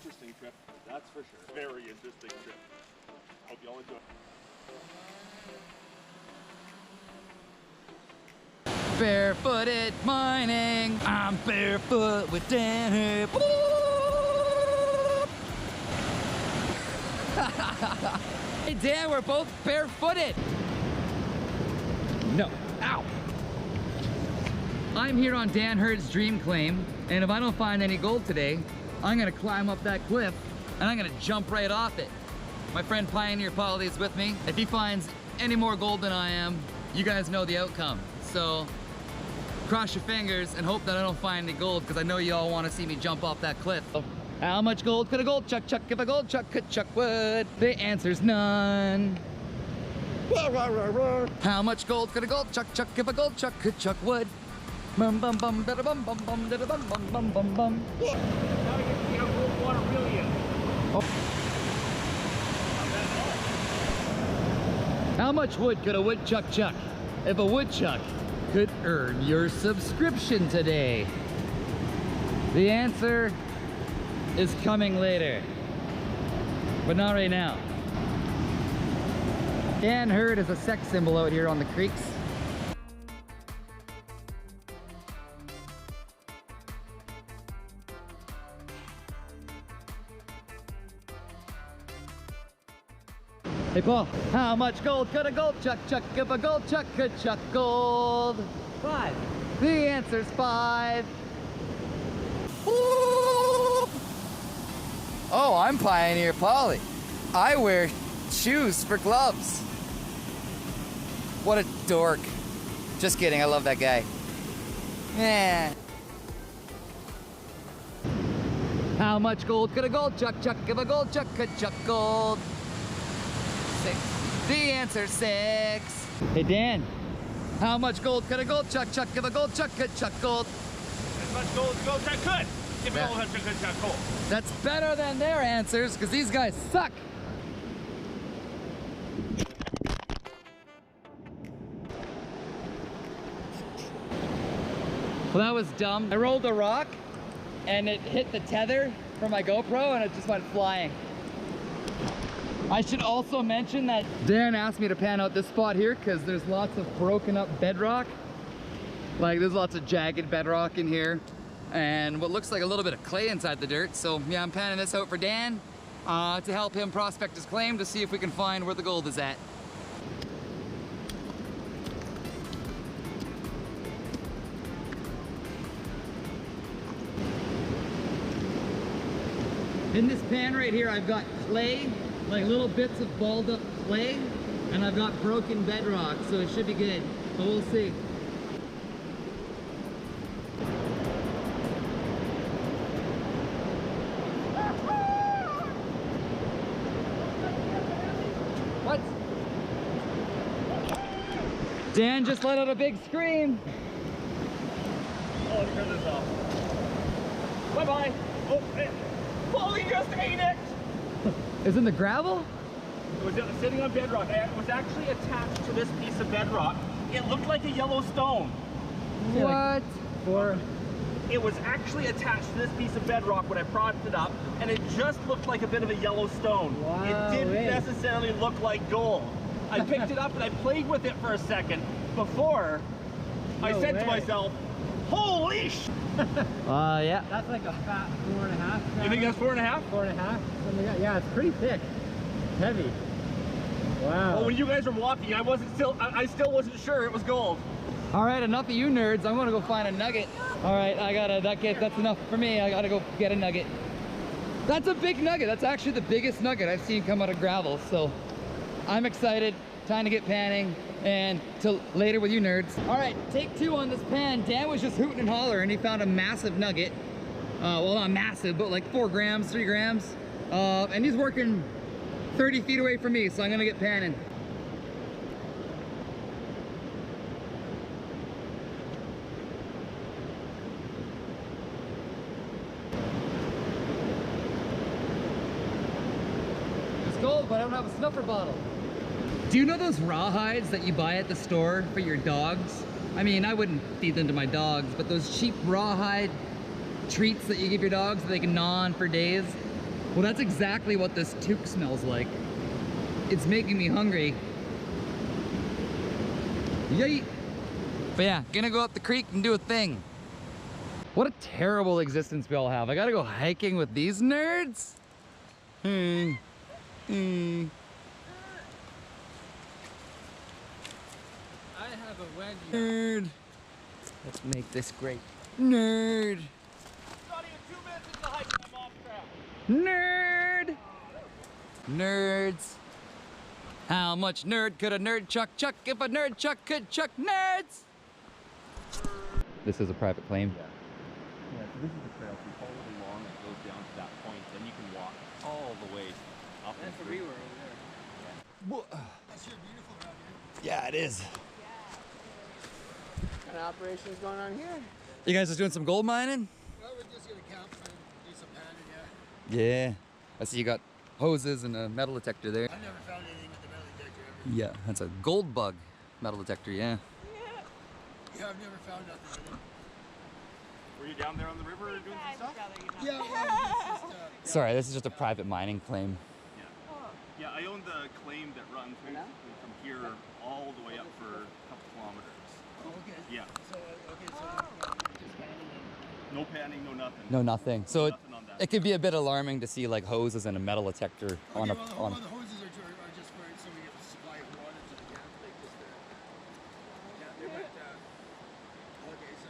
interesting trip, that's for sure. Very interesting trip. Hope you all enjoy. Barefooted mining. I'm barefoot with Dan Hurds. Hey Dan, we're both barefooted. No, ow. I'm here on Dan Hurds' dream claim, and if I don't find any gold today, I'm gonna climb up that cliff and I'm gonna jump right off it. My friend PioneerPauly is with me. If he finds any more gold than I am, you guys know the outcome. So cross your fingers and hope that I don't find any gold, because I know you all want to see me jump off that cliff. How much gold could a gold chuck chuck if a gold chuck could chuck wood? The answer's none. How much gold could a gold chuck chuck if a gold chuck could chuck wood? Bum bum bum da bum bum bum da bum bum bum bum bum. Now you get to see how cold water really is. How much wood could a woodchuck chuck if a woodchuck could earn your subscription today? The answer is coming later, but not right now. Dan Hurd is a sex symbol out here on the creeks. Hey Paul, how much gold could a gold chuck chuck if a gold chuck could chuck gold? 5. The answer's 5. Oh, I'm PioneerPauly. I wear shoes for gloves. What a dork. Just kidding, I love that guy. Yeah. How much gold could a gold chuck chuck if a gold chuck could chuck gold? 6. The answer's 6. Hey Dan, how much gold could a gold chuck chuck if a gold chuck could chuck gold? As much gold as gold chuck could. If a gold chuck could chuck gold. That's better than their answers, because these guys suck. Well, that was dumb. I rolled a rock and it hit the tether for my GoPro and it just went flying. I should also mention that Dan asked me to pan out this spot here because there's lots of broken up bedrock. Like there's lots of jagged bedrock in here and what looks like a little bit of clay inside the dirt. So yeah, I'm panning this out for Dan to help him prospect his claim to see if we can find where the gold is at. In this pan right here, I've got clay, like little bits of balled up clay, and I've got broken bedrock, so it should be good, but we'll see. What? Dan just let out a big scream. Oh, let's turn this off. Bye-bye. Oh, hey. Pauly just ate it! Is it in the gravel? It was sitting on bedrock. It was actually attached to this piece of bedrock. It looked like a yellow stone. What? It was actually attached to this piece of bedrock when I propped it up, and it just looked like a bit of a yellow stone. Wow, it didn't necessarily look like gold. I picked it up and I played with it for a second before I said to myself, holy sh! Yeah. That's like a fat 4.5. You think that's 4.5? 4.5? Something like that. Yeah, it's pretty thick. Heavy. Wow. Well, when you guys were walking, I still wasn't sure it was gold. All right, enough of you nerds. I'm gonna go find a nugget. All right, that's enough for me. I gotta go get a nugget. That's a big nugget. That's actually the biggest nugget I've seen come out of gravel. So I'm excited. Time to get panning and till later with you nerds. All right, take 2 on this pan. Dan was just hooting and hollering. He found a massive nugget. Well, not massive, but like 4 grams, 3 grams. And he's working 30 feet away from me, so I'm gonna get panning. It's gold, but I don't have a snuffer bottle. Do you know those rawhides that you buy at the store for your dogs? I mean, I wouldn't feed them to my dogs, but those cheap rawhide treats that you give your dogs that they can gnaw on for days. Well, that's exactly what this toque smells like. It's making me hungry. Yay! But yeah, gonna go up the creek and do a thing. What a terrible existence we all have. I gotta go hiking with these nerds? I have a wedgie. Nerd. Let's make this great. Nerd. Not even 2 minutes into the hike, I'm off track. Nerd. Nerds. How much nerd could a nerd chuck if a nerd chuck could chuck nerds? This is a private claim. Yeah, so this is the trail. If you follow along, it goes down to that point, then you can walk all the way up. That's where we were over there. That's your beautiful out here. Yeah, it is. What kind of operations going on here? You guys just doing some gold mining? Well, we're just gonna camp and do some panning, Yeah. I see you got hoses and a metal detector there. I've never found anything with the metal detector ever. Yeah, that's a gold bug metal detector, yeah. Yeah, I've never found nothing with it. Were you down there on the river or doing some stuff? Yeah, well, it's just, Sorry, this is just a private mining claim. Yeah, I own the claim that runs basically from here all the way up for a couple kilometers. oh, okay. Yeah, So, okay, so just panning and... no panning, no nothing. No, nothing. So Nothing on that. it could be a bit alarming to see like hoses and a metal detector on a well, the hoses are just for so we get a supply of water to the camp, like just yeah, they're okay, so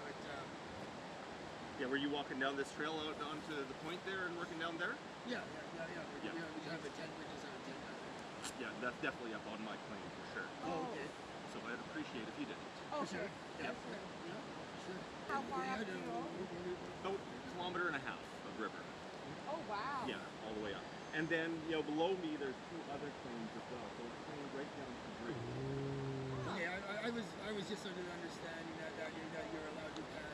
Yeah, were you walking down this trail out onto the point there and working down there? yeah. Yeah. We have a tent, we just have a tent out there. Yeah, that's definitely up on my claim for sure. Oh, okay. So I'd appreciate if you didn't. For sure. Yeah, for sure. How far up do you go? About a kilometer and a half of river. Oh, wow. Yeah, all the way up. And then, you know, below me there's 2 other claims as well. So it's claimed right down to the bridge. Okay, I was just under the understanding that you're allowed to pan.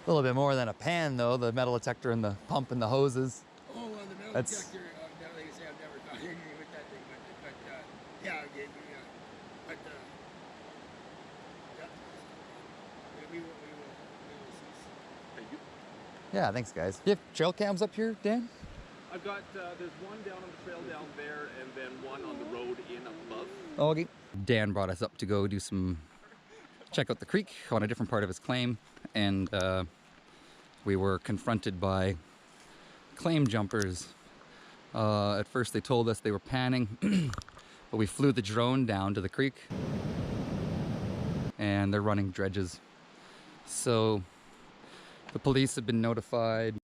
A little bit more than a pan though, the metal detector and the pump and the hoses. Oh, well, the metal That's- detector, like I say, I've never found anything with that thing, but yeah, okay, but yeah, we will cease. Thank you. Yeah, thanks guys. You have trail cams up here, Dan? I've got, there's one down on the trail down there and then one on the road in up above. Oh, okay. Dan brought us up to go do check out the creek on a different part of his claim, and we were confronted by claim jumpers. At first they told us they were panning, but we flew the drone down to the creek and they're running dredges. So the police have been notified.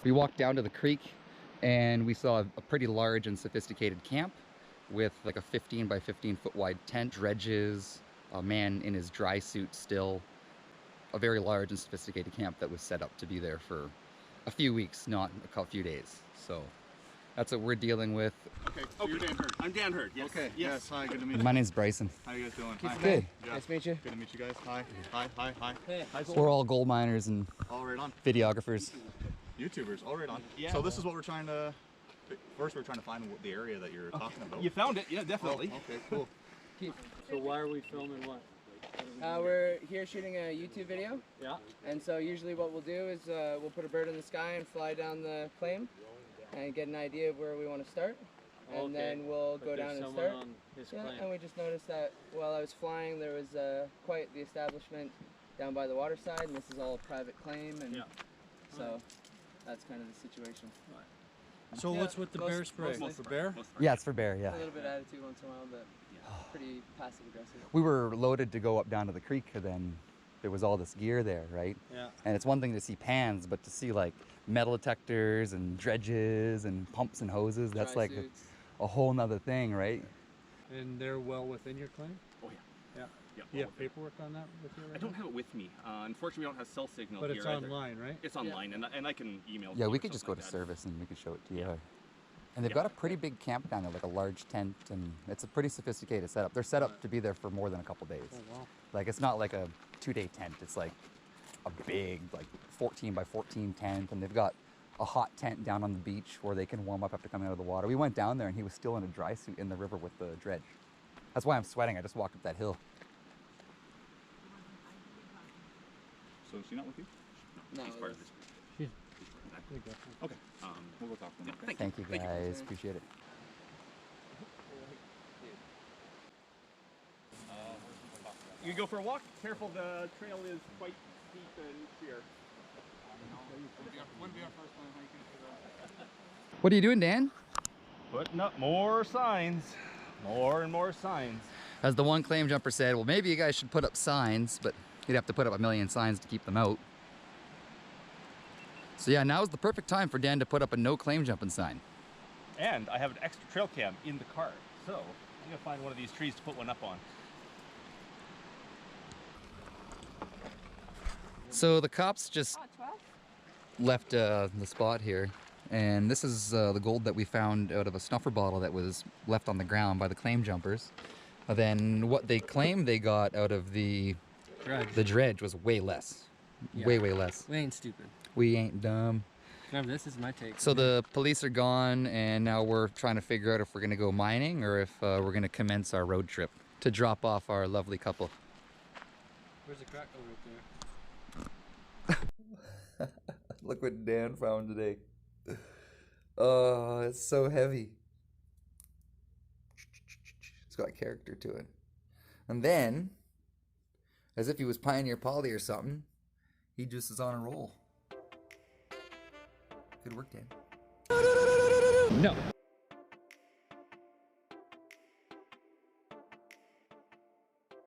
We walked down to the creek and we saw a pretty large and sophisticated camp with like a 15 by 15 foot wide tent, dredges, a man in his dry suit still. A very large and sophisticated camp that was set up to be there for a few weeks, not a few days. So that's what we're dealing with. Okay, so you're Dan Hurd. I'm Dan Hurd, yes. Okay, Yes. hi, good to meet you. My name's Bryson. How you guys doing? Keith Hi. and Good. Yeah. Nice to meet you. Good to meet you guys. Hi. Hi. Hey. We're all gold miners and All right on. videographers. YouTubers, all right on. Yeah. So this is what we're trying to, first we're trying to find the area that you're talking about. You found it, yeah, definitely. Oh, okay, cool. So why are we filming what? We're here shooting a YouTube video, Yeah. and so usually what we'll do is we'll put a bird in the sky and fly down the claim and get an idea of where we want to start, and Okay. then we'll But go there's down and someone start. on his Yeah, claim. and we just noticed that while I was flying, there was quite the establishment down by the waterside, and this is all a private claim, and Yeah. so that's kind of the situation. So Yeah, what's with the most- bear spray? mostly. For bear? Yeah, it's for bear, yeah. A little bit of attitude once in a while, but pretty passive aggressive. We were loaded to go up down to the creek, and then there was all this gear there, right? Yeah. And it's one thing to see pans, but to see like metal detectors and dredges and pumps and hoses, that's Dry like suits. a whole nother thing, right? And they're well within your claim? Oh, yeah. Yeah. Yeah. You have paperwork on that with you right I don't now? have it with me. Unfortunately, we don't have cell signal But here it's either. online, right? It's online, and I can email it Yeah, to we you or could just go something to like that. service and we could show it to you. Yeah. And they've got a pretty big camp down there, like a large tent, and it's a pretty sophisticated setup. They're set up to be there for more than a couple days. Oh, wow. Like, it's not like a 2-day tent. It's like a big, like 14 by 14 tent, and they've got a hot tent down on the beach where they can warm up after coming out of the water. We went down there and he was still in a dry suit in the river with the dredge. That's why I'm sweating. I just walked up that hill. So is she not with you? No, She's part of this group. Okay. We'll go talk to them. Okay? Thank you guys. Appreciate it. You go for a walk. Careful, the trail is quite steep and sheer. Wouldn't be our first time hiking for that. What are you doing, Dan? Putting up more signs. More and more signs. As the one claim jumper said, well, maybe you guys should put up signs, but you'd have to put up 1,000,000 signs to keep them out. So yeah, now is the perfect time for Dan to put up a no claim jumping sign. And I have an extra trail cam in the car. So I'm gonna find one of these trees to put one up on. So the cops just Oh, 12? left the spot here, and this is the gold that we found out of a snuffer bottle that was left on the ground by the claim jumpers. And then what they claimed they got out of the dredge was way less. Yeah. Way less. We ain't stupid. We ain't dumb. Remember, this is my take. So the police are gone, and now we're trying to figure out if we're going to go mining or if we're going to commence our road trip to drop off our lovely couple. Where's the crack over there? Look what Dan found today. Oh, it's so heavy. It's got character to it. And then, as if he was PioneerPauly or something, he just is on a roll. Good work, Dan. No.